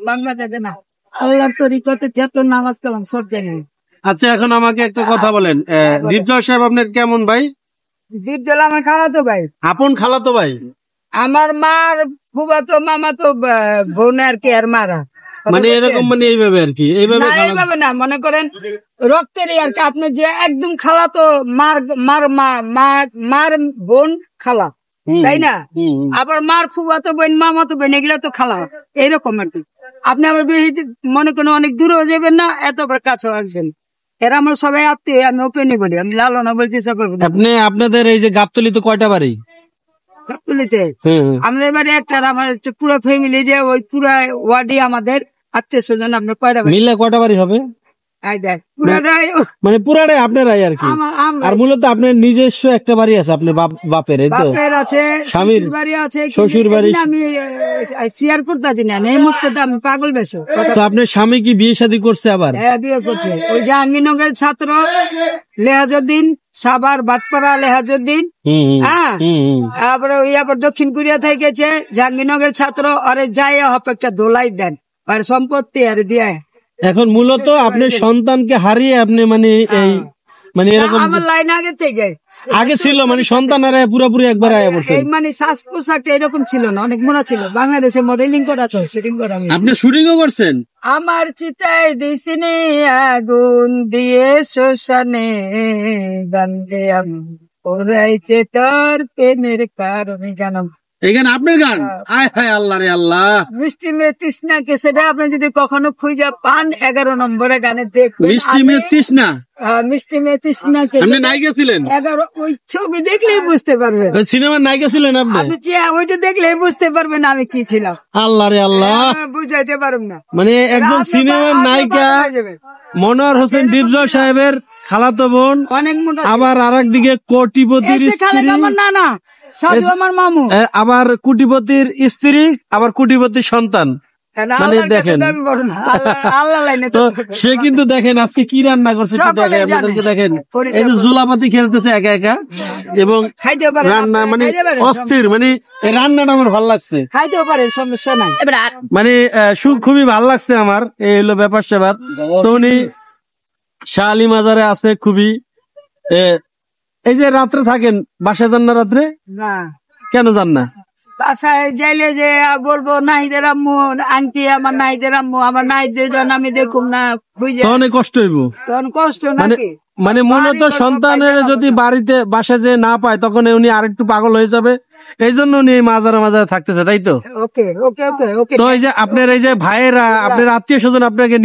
বাংলাদেশে না, আল্লাহর তরিকতে যত নামাজ কালাম সব জানি। আচ্ছা, এখন আমাকে একটা কথা বলেন, দীপজল সাহেব আপনার কেমন ভাই? দীপজল আমার খালাতো ভাই, আপন খালাতো ভাই। আমার মার ফুফাতো মামাতো বোন আর কি, আর মারা মানে এরকম, মানে এইভাবে আর কি, এইভাবে না, মনে করেন রক্তেরই আর কি। আপনি যে একদম খালাতো মার মার মার বোন খালা, তাই না? আবার মার ফুফাতো বোন মামাতো বোন এগুলা তো খালা, এইরকম আর কি। আপনি আবার মনে করেন অনেক দূরেও যাবেন না, এত কাছেও আসবেন। এরা আমার সবাই আত্মীয়, আমি ওপেনই বলি, আমি লালনা বলতে চেষ্টা করবো। আপনি আপনাদের এই যে গাবতলিতে কয়টা বাড়ি? গাবতলিতে আমাদের বাড়ি একটা, আমার পুরো ফ্যামিলি যে ওই পুরা ওয়ার্ডে আমাদের আত্মীয় স্বজন। আপনার কয়টা মিলে কয়টা বাড়ি হবে? মানে পুরাটাই আপনারাই আর কি। আর মূলত আপনার নিজস্ব একটা বাড়ি আছে, আপনার বাপের আছে, স্বামীর বাড়ি আছে, শ্বশুর বাড়ি আমি শেয়ার করতেছি না, এই মুহূর্তে আমি পাগল বেশ। তো আপনার স্বামী কি বিয়ে শাদী করছে? আবার বিয়ে করছে, ওই জাহাঙ্গীরনগরের ছাত্র লেহাজউদ্দিন, সাভার বাটপাড়া লেহাজউদ্দিন। হ্যাঁ, তারপরে ওই আবার দক্ষিণ কোরিয়া থেকে গেছে, জাহাঙ্গীরনগরের ছাত্র। আরে যাই হপ একটা দোলাই দেন আর সম্পত্তি আর দিয়ে। এখন মূলত আপনি সন্তানকে হারিয়ে আপনি মানে এই মানে এরকম আমার লাইন আগে থেকে আগে ছিল, মানে সন্তান আর পুরোপুরি একবার আয়া পড়ছে। এই মানে শ্বাস পোশাক এরকম ছিল না, অনেক মনে ছিল। বাংলাদেশে মডেলিং করা তো, শুটিং করা। আপনি শুটিংও করছেন? আমার চিতায় দিছিনি আগুন দিয়ে শ্মশানে, গান্ধে আমি ওরাইছে তোর প্রেমের কারণে। গান এই গান আপনার গান? আয় হায় আল্লাহ রে আল্লাহ। মিষ্টি মেয়ে তৃষ্ণা কে, সেটা আপনি যদি কখনো খুঁজে পান 11 নম্বরে গানে দেখুন। মিষ্টি মেয়ে তৃষ্ণা, মিষ্টি মেয়ে তৃষ্ণা কে, আপনি নায়িকা ছিলেন? 11 ওই ছবি দেখলেই বুঝতে পারবেন। সিনেমার নায়িকা ছিলেন আপনি? আপনি ওইটা দেখলেই বুঝতে পারবেন আমি কি ছিলাম। আল্লাহ রে আল্লাহ, বুঝাইতে পারব না। মানে একজন সিনেমার নায়িকা মনোয়ার হোসেন দীপজল সাহেবের খালাতো বোন, অনেক মোটা। আবার আরেকদিকে কোটিপতির স্ত্রী, আমার নানা সাধু আমার মামু, আবার কোটিপতির স্ত্রী, আবার কোটিপতির সন্তান। মানে দেখেন তো, সে কিন্তু দেখেন আজকে কি রান্না করছে, আপনাদেরকে দেখেন। এই যে জুলাপাতি খেলতেছে একা একা, এবং রান্না মানে অস্থির, মানে এই রান্নাটা আমার ভালো লাগছে। খাইতেও পারে, সমস্যা নাই। মানে খুবই ভালো লাগছে আমার। এই হলো ব্যাপার স্যাপার। তো উনি শাহ আলী মাজারে আছে খুবই। এই যে রাত্রে থাকেন, বাসায় যান না রাত্রে? না। কেন যান না? বাসায় যাইলে যে বলবো নাহিদের আম্মু আন্টি, আমার নাহিদের আম্মু, আমার নাহিদের জন আমি দেখুম না, বুঝে তখন কষ্ট হইব। তখন কষ্ট নাকি। মানে মূলত সন্তানের যদি বাড়িতে বাসায় যে না পায়, তখন উনি আরেকটু পাগল হয়ে যাবে। এই জন্য উনি এই মাজারে মাজারে থাকতেছে, তাই তো? ওকে ওকে ওকে ওকে। তো এই যে আপনার এই যে ভাইয়েরা, আপনার আত্মীয় স্বজন আপনাকে